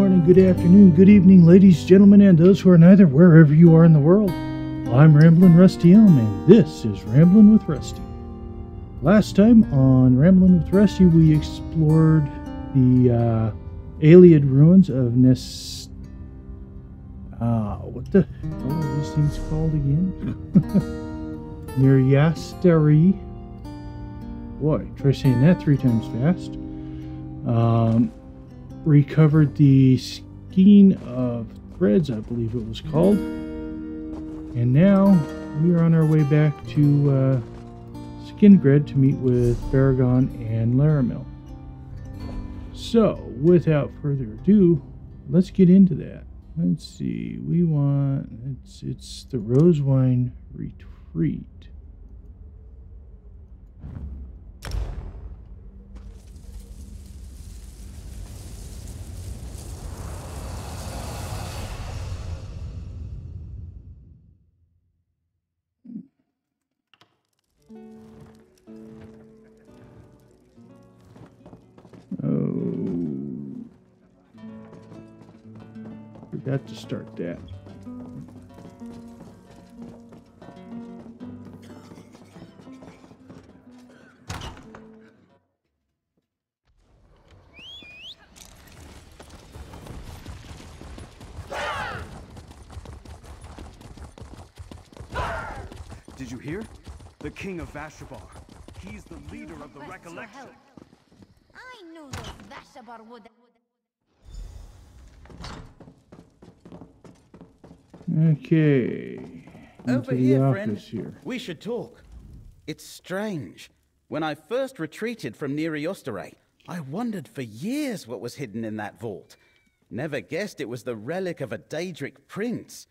morning, good afternoon, good evening, ladies, gentlemen, and those who are neither, wherever you are in the world. I'm Ramblin' Rusty Elm, and this is Ramblin' with Rusty. Last time on Ramblin' with Rusty, we explored the alien ruins of what the hell are these things called again? Near Yastari. Boy, try saying that 3 times fast. Recovered the Skein of Threads, I believe it was called. And now we are on our way back to Skingred to meet with Baragon and Laramil. So, without further ado, let's get into that. Let's see, it's the Rosewine Retreat. Forgot to start that. Did you hear? The King of Vashabar. He's the leader of the Recollection. I knew those Vashabar would... Okay. Over the here, office friend. Here. We should talk. It's strange. When I first retreated from Neriostare, I wondered for years what was hidden in that vault. Never guessed it was the relic of a Daedric prince.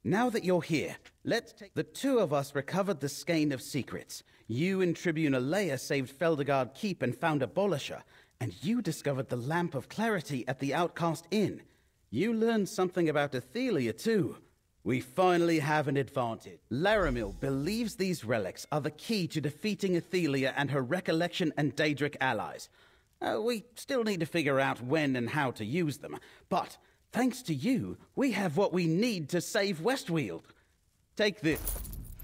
Now that you're here, let's take... The two of us recovered the Skein of Secrets. You and Tribune Alea saved Feldergard Keep and found Abolisher. And you discovered the Lamp of Clarity at the Outcast Inn. You learned something about Athelia, too. We finally have an advantage. Laramil believes these relics are the key to defeating Athelia and her Recollection and Daedric allies. We still need to figure out when and how to use them, but thanks to you, we have what we need to save Westweald. Take this.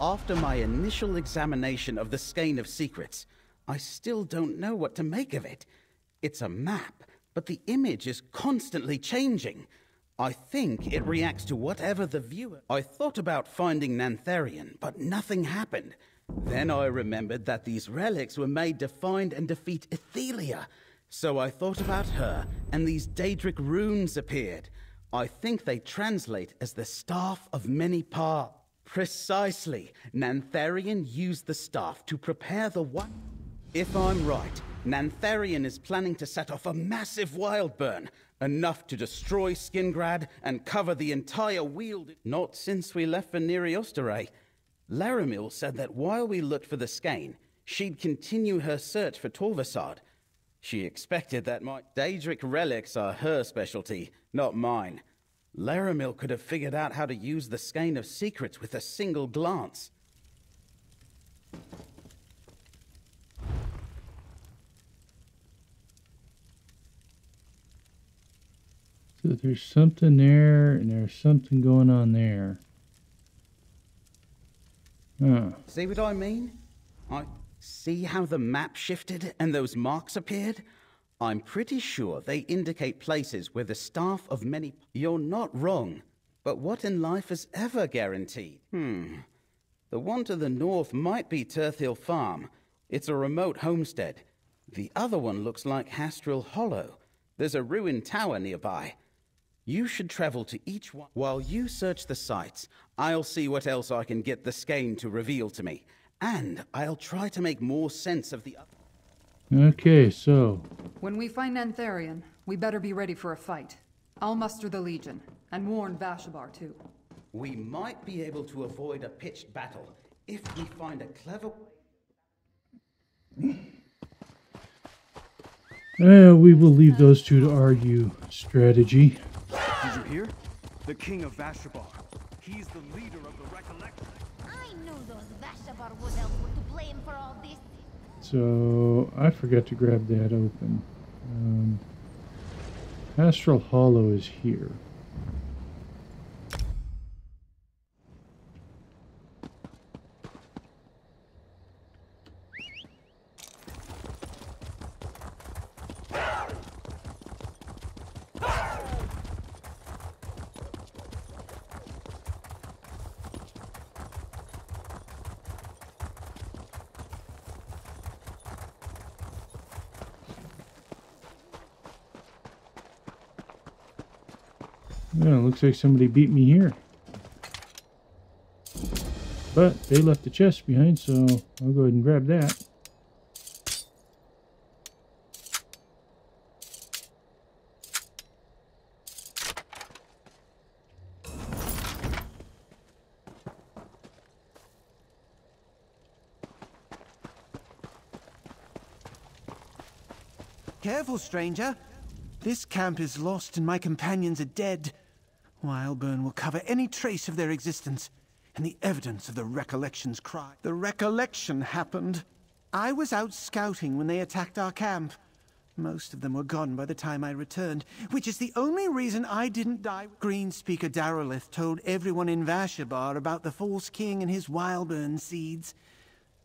After my initial examination of the Skein of Secrets, I still don't know what to make of it. It's a map, but the image is constantly changing. I think it reacts to whatever the viewer... I thought about finding Nantharian, but nothing happened. Then I remembered that these relics were made to find and defeat Athelia. So I thought about her, and these Daedric runes appeared. I think they translate as the Staff of Many Parts. Precisely. Nantharian used the staff to prepare the one... If I'm right, Nantharian is planning to set off a massive wild burn. Enough to destroy Skingrad and cover the entire Weald. Not since we left for Neriostare. Laramil said that while we looked for the Skein, she'd continue her search for Torvasad. She expected that my Daedric relics are her specialty, not mine. Laramil could have figured out how to use the Skein of Secrets with a single glance. So there's something there, and there's something going on there. Huh. See what I mean? I see how the map shifted and those marks appeared? I'm pretty sure they indicate places where the Staff of Many... You're not wrong, but what in life is ever guaranteed? The one to the north might be Turthill Farm. It's a remote homestead. The other one looks like Hastrel Hollow. There's a ruined tower nearby. You should travel to each one. While you search the sites, I'll see what else I can get the Skein to reveal to me. And I'll try to make more sense of the other. Okay, so... When we find Nantharian, we better be ready for a fight. I'll muster the Legion, and warn Vashabar too. We might be able to avoid a pitched battle if we find a clever... we will leave those two to argue strategy. Did you hear? The King of Vashabar. He's the leader of the Recollection. I knew those Vashabar would help were to blame for all this. So I forgot to grab that open. Astral Hollow is here. Yeah, looks like somebody beat me here. But they left the chest behind, so I'll go ahead and grab that. Careful, stranger. This camp is lost and my companions are dead. Wildburn will cover any trace of their existence and the evidence of the Recollection's cry. The Recollection happened. I was out scouting when they attacked our camp. Most of them were gone by the time I returned, which is the only reason I didn't die. Greenspeaker Darolith told everyone in Vashabar about the false king and his Wildburn seeds.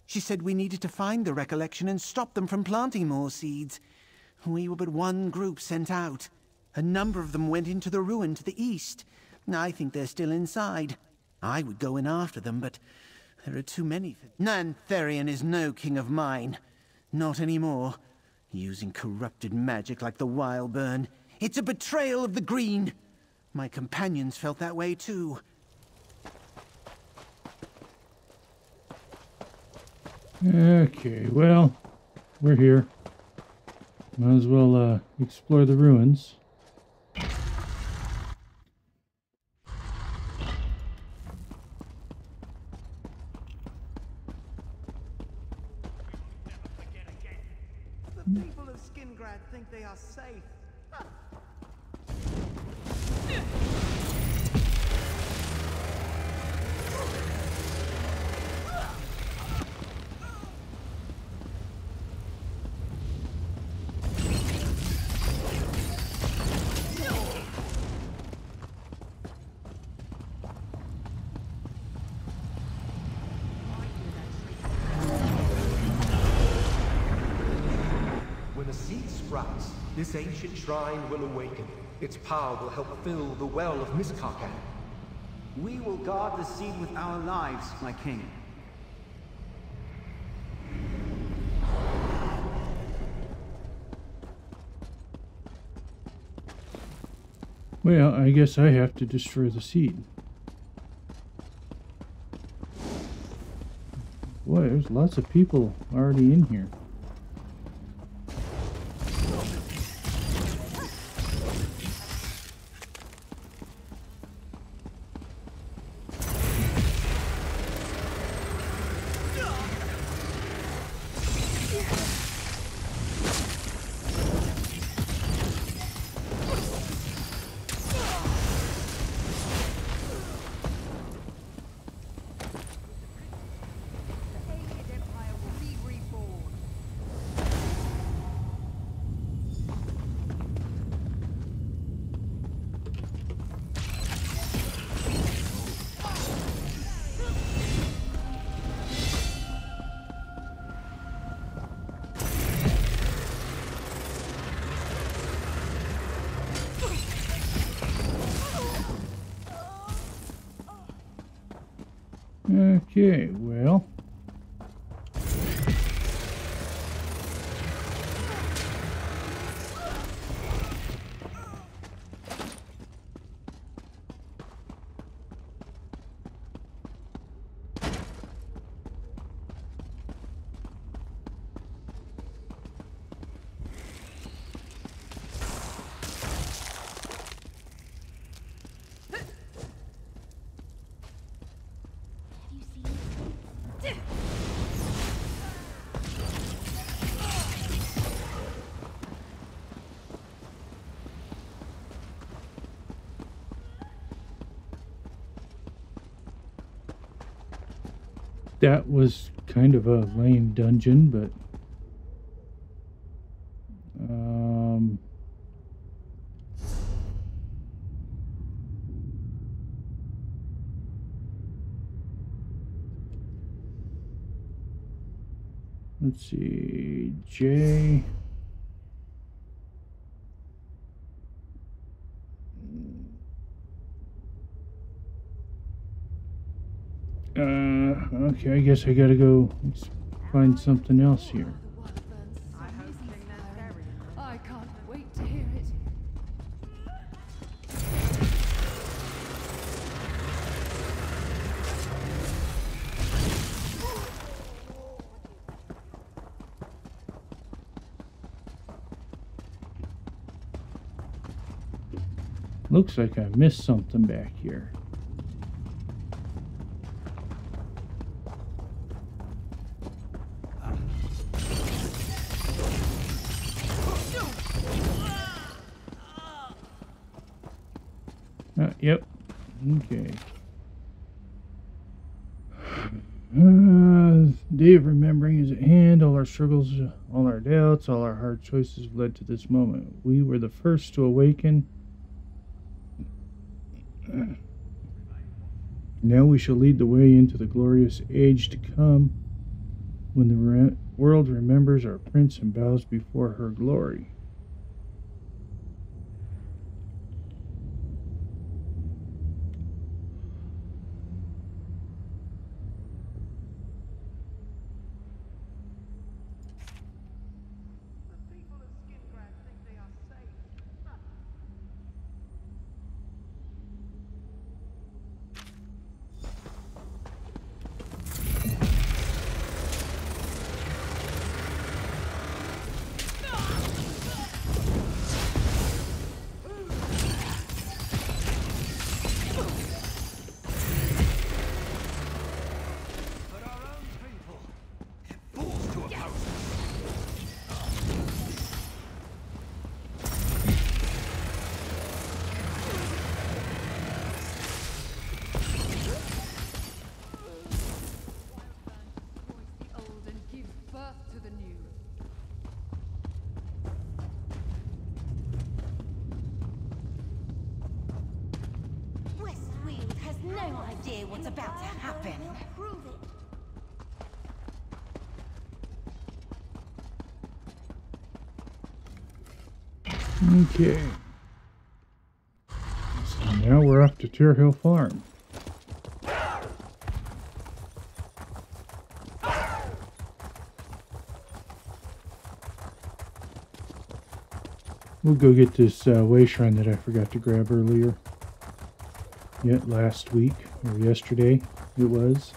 She said we needed to find the Recollection and stop them from planting more seeds. We were but one group sent out. A number of them went into the ruin to the east. I think they're still inside. I would go in after them, but there are too many. Nantherian is no king of mine. Not anymore. Using corrupted magic like the Wildburn. It's a betrayal of the Green. My companions felt that way too. Okay, well, we're here. Might as well explore the ruins. The people of Skingrad think they are safe. When a seed sprouts, this ancient shrine will awaken. Its power will help fill the well of Miskarkan. We will guard the seed with our lives, my king. Well, I guess I have to destroy the seed. Boy, there's lots of people already in here. Okay, well. That was kind of a lame dungeon, but Let's see, J. Okay, I guess I gotta go find something else here. I can't wait to hear it. Looks like I missed something back here. Yep. Okay. Day of remembering is at hand. All our struggles, all our doubts, all our hard choices have led to this moment. We were the first to awaken. Now we shall lead the way into the glorious age to come, when the world remembers our prince and bows before her glory. No idea what's about to happen. Okay. So now we're off to Tear Hill Farm. We'll go get this way shrine that I forgot to grab earlier. Yet last week, or yesterday, it was.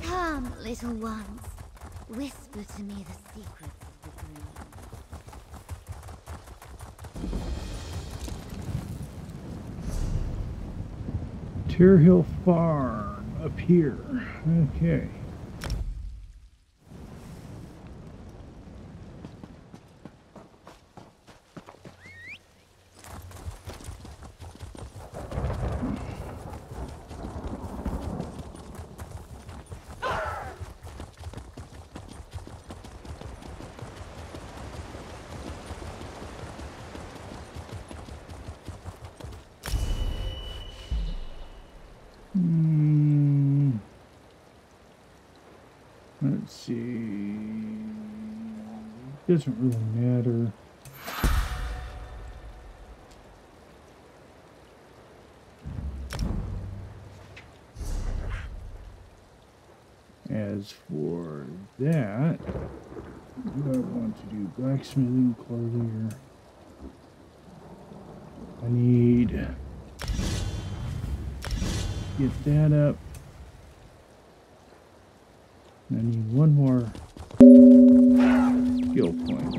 Come, little ones. Whisper to me the secrets of the dream. Tear Hill Farm up here. Okay. Let's see. Doesn't really matter. As for that, what do I want to do? Blacksmithing, clothier. I need get that up. I need one more skill point.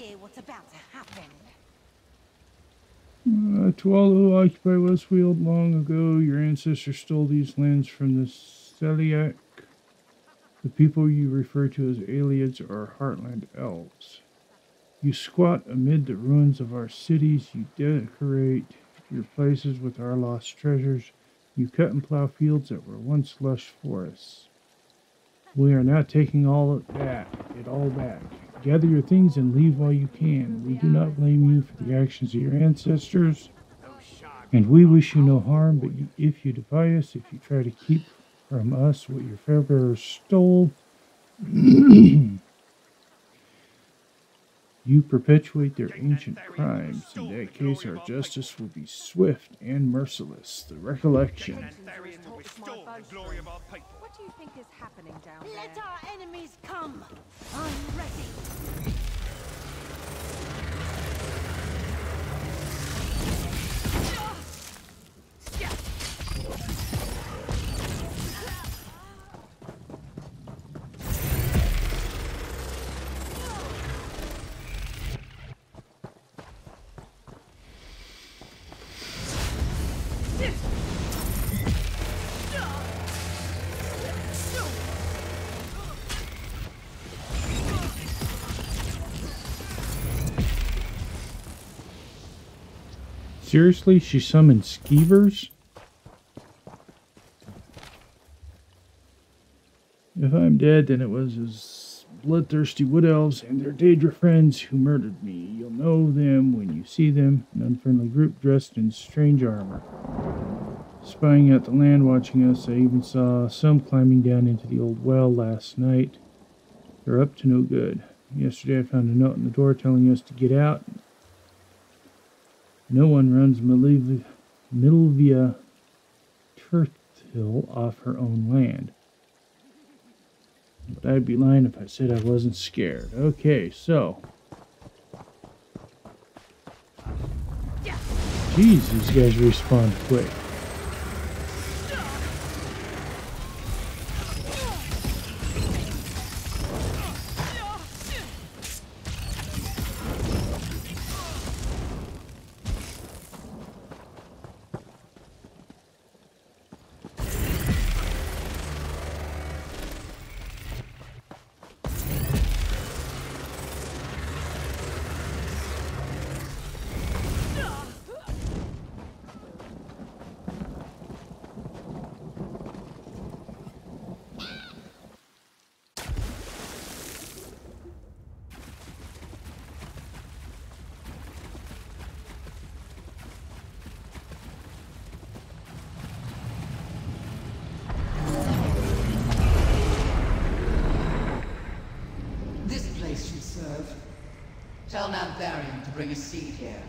say what's about to happen. To all who occupy Westfield long ago, your ancestors stole these lands from the Celiac. The people you refer to as aliens are Heartland elves. You squat amid the ruins of our cities, you decorate your places with our lost treasures, you cut and plow fields that were once lush forests. We are now taking it all back. Gather your things and leave while you can. We do not blame you for the actions of your ancestors, and we wish you no harm, but if you defy us, if you try to keep from us what your forebears stole, you perpetuate their ancient crimes. In that case, our justice will be swift and merciless. The Recollection. What do you think is happening down there? Let our enemies come! I'm ready! Seriously? She summoned skeevers? If I'm dead, then it was his bloodthirsty wood elves and their Daedra friends who murdered me. You'll know them when you see them, an unfriendly group dressed in strange armor. Spying out the land, watching us, I even saw some climbing down into the old well last night. They're up to no good. Yesterday I found a note on the door telling us to get out. No one runs Milvia Turthill off her own land. But I'd be lying if I said I wasn't scared. Okay, so. Jeez, these guys respawn quick. Tell Nantharian to bring a seed here,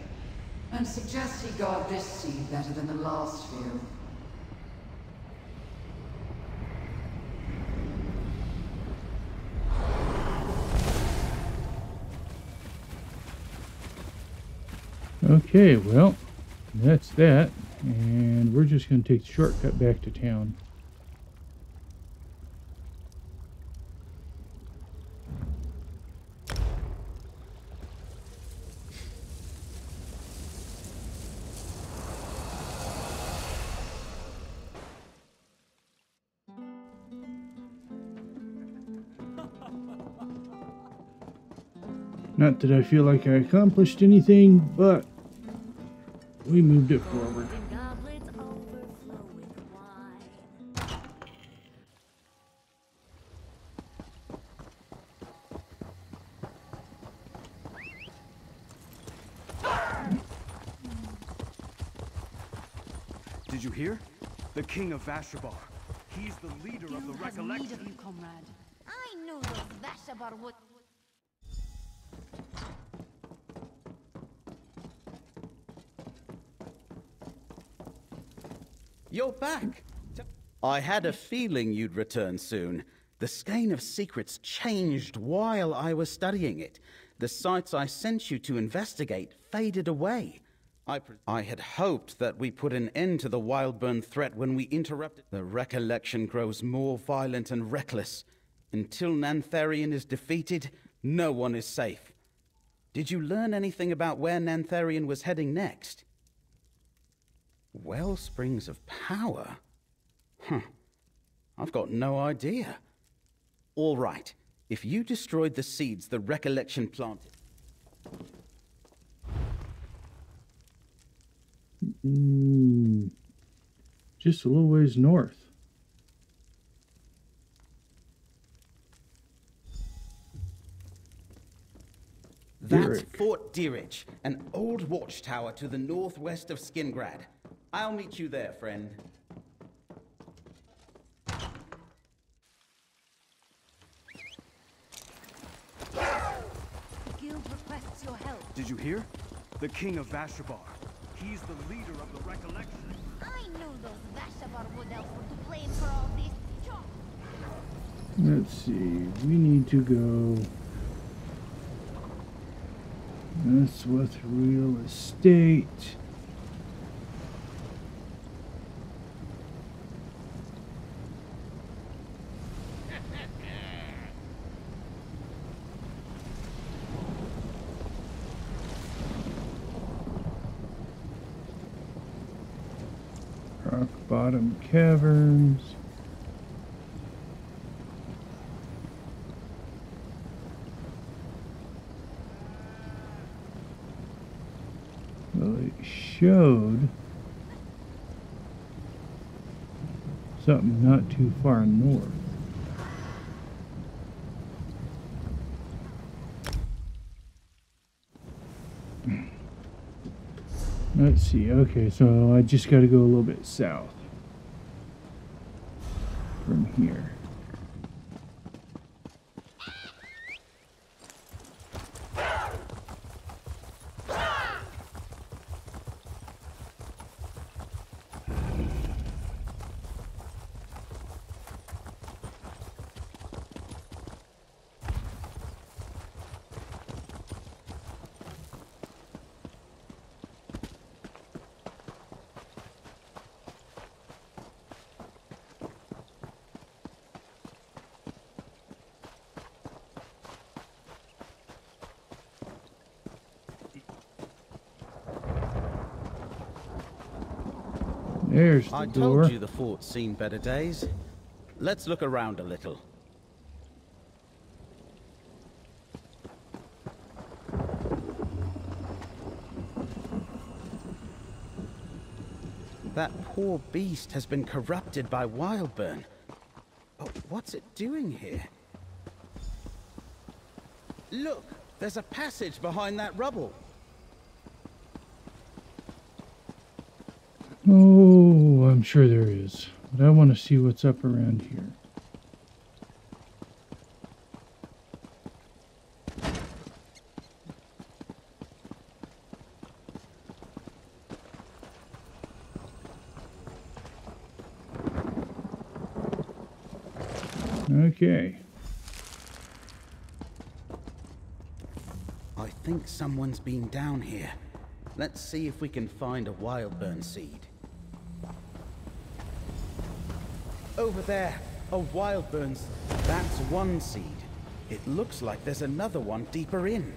and suggest he guard this seed better than the last few. Okay, well, that's that, and we're just going to take the shortcut back to town. Not that I feel like I accomplished anything, but we moved it forward. Did you hear? The King of Vashabar. He's the leader of the Recollection. Need of you, comrade. I knew those Vashabar would... You're back! I had a feeling you'd return soon. The Skein of Secrets changed while I was studying it. The sites I sent you to investigate faded away. I had hoped that we put an end to the Wildburn threat when we interrupted. The Recollection grows more violent and reckless. Until Nantharian is defeated, no one is safe. Did you learn anything about where Nantharian was heading next? Wellsprings of power? Huh. I've got no idea. All right. If you destroyed the seeds the Recollection planted... Just a little ways north. That's Fort Dirich, an old watchtower to the northwest of Skingrad. I'll meet you there, friend. The guild requests your help. Did you hear? The King of Vashabar. He's the leader of the Recollection. I knew those Vashabar would elves were to blame for all this. Let's see. We need to go. That's with real estate. Rock Bottom Caverns. Well, it showed something not too far north. Let's see. Okay, so I just got to go a little bit south from here. There's the door. I told you the fort's seen better days. Let's look around a little. That poor beast has been corrupted by Wildburn. But what's it doing here? Look, there's a passage behind that rubble. Oh, I'm sure there is. But I want to see what's up around here. Okay. I think someone's been down here. Let's see if we can find a Wildburn seed. Over there, a Wildburn's. That's one seed. It looks like there's another one deeper in.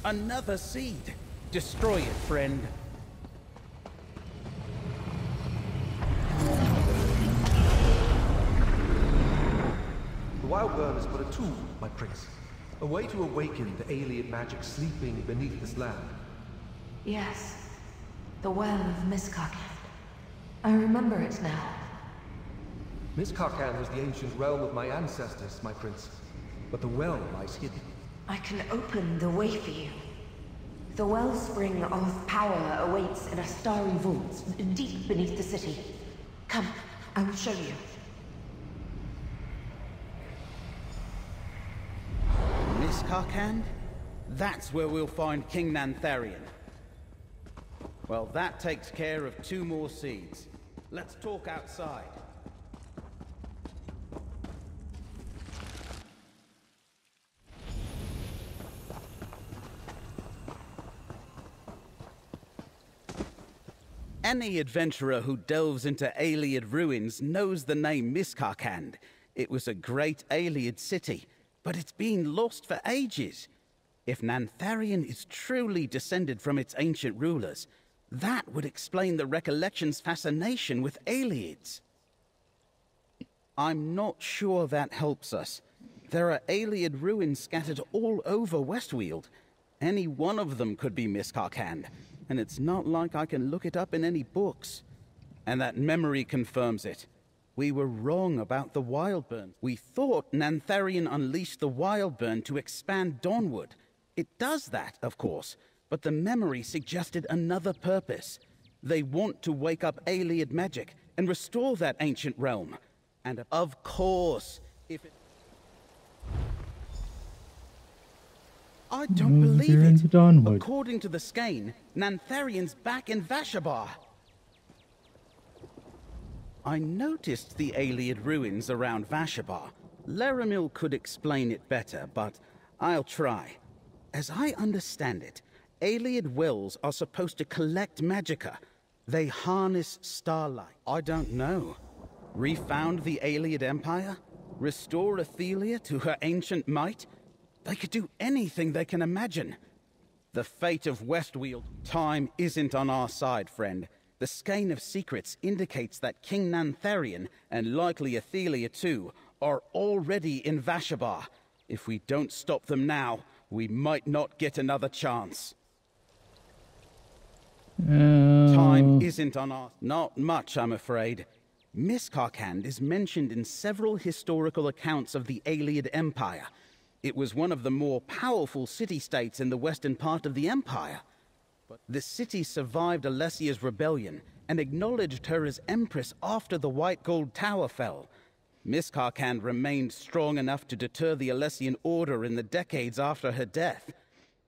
Another seed. Destroy it, friend. The Wildburn is but a tool, my prince. A way to awaken the alien magic sleeping beneath this land. Yes. The Well of Miscarcan. I remember it now. Miscarcan was the ancient realm of my ancestors, my prince. But the well lies hidden. I can open the way for you. The wellspring of power awaits in a starry vault deep beneath the city. Come, I will show you. Miscarcan? That's where we'll find King Nantharian. Well, that takes care of 2 more seeds. Let's talk outside. Any adventurer who delves into Ayleid ruins knows the name Miscarcan. It was a great Ayleid city, but it's been lost for ages. If Nantharion is truly descended from its ancient rulers, that would explain the Recollection's fascination with Ayleids. I'm not sure that helps us. There are Ayleid ruins scattered all over Westweald. Any one of them could be Miskarkand, and it's not like I can look it up in any books. And that memory confirms it. We were wrong about the Wildburn. We thought Nantharion unleashed the Wildburn to expand Dawnwood. It does that, of course, but the memory suggested another purpose. They want to wake up Ayleid magic and restore that ancient realm. And of course, if it... I don't believe it. According to the Skein, Nantharion's back in Vashabar. I noticed the Ayleid ruins around Vashabar. Laramil could explain it better, but I'll try. As I understand it, Ayleid wells are supposed to collect magicka. They harness starlight. I don't know. Refound the Ayleid Empire? Restore Athelia to her ancient might? They could do anything they can imagine. The fate of Westweald. Time isn't on our side, friend. The Skein of Secrets indicates that King Nantharion, and likely Athelia too, are already in Vashabar. If we don't stop them now, we might not get another chance. Time isn't on our... Not much, I'm afraid. Miskarkand is mentioned in several historical accounts of the Ayleid Empire. It was one of the more powerful city-states in the western part of the Empire. The city survived Alessia's rebellion and acknowledged her as Empress after the White Gold Tower fell. Miskarkand remained strong enough to deter the Alessian Order in the decades after her death.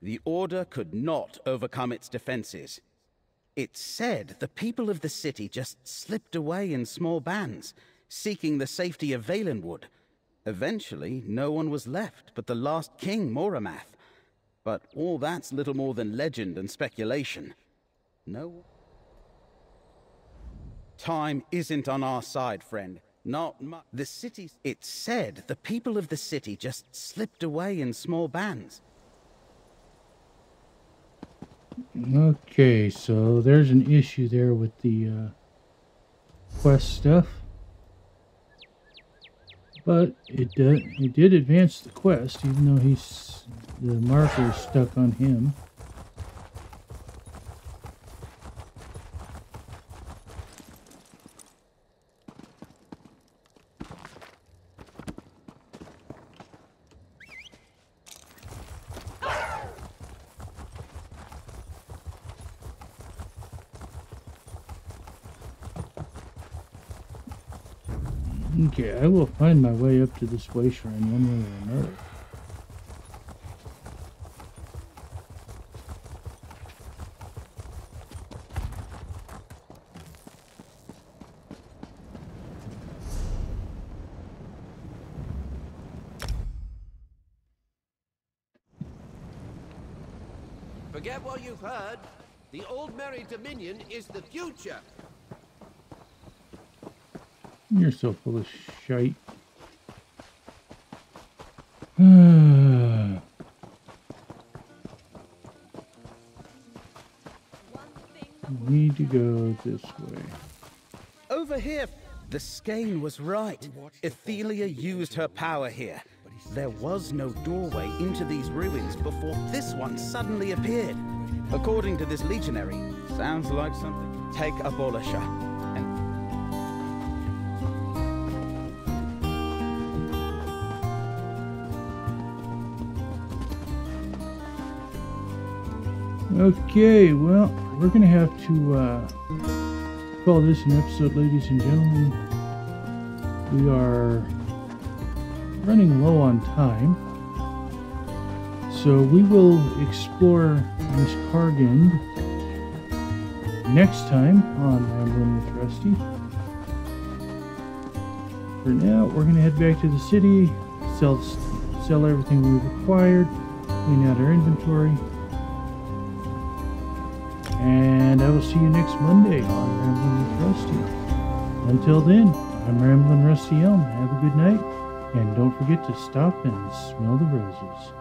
The Order could not overcome its defenses. It's said the people of the city just slipped away in small bands, seeking the safety of Valenwood. Eventually, no one was left but the last king, Moramath. But all that's little more than legend and speculation. No. Time isn't on our side, friend. Not much. The city... It's said the people of the city just slipped away in small bands. Okay, so there's an issue there with the quest stuff. But it did advance the quest, even though the marker is stuck on him. Okay, I will find my way up to this way shrine one way or another. Forget what you've heard. The Old Merry Dominion is the future. You're so full of shite. We need to go this way. Over here! The Skein was right. Athelia used her power here. There was no doorway into these ruins before this one suddenly appeared. According to this legionary, sounds like something. Take Abolisher. Okay, well, we're going to have to call this an episode, ladies and gentlemen. We are running low on time, so we will explore Miskarkand next time on Rambling with Rusty. For now, we're going to head back to the city, sell everything we've acquired, clean out our inventory. And I will see you next Monday on Rambling with Rusty. Until then, I'm Rambling Rusty Elm. Have a good night, and don't forget to stop and smell the roses.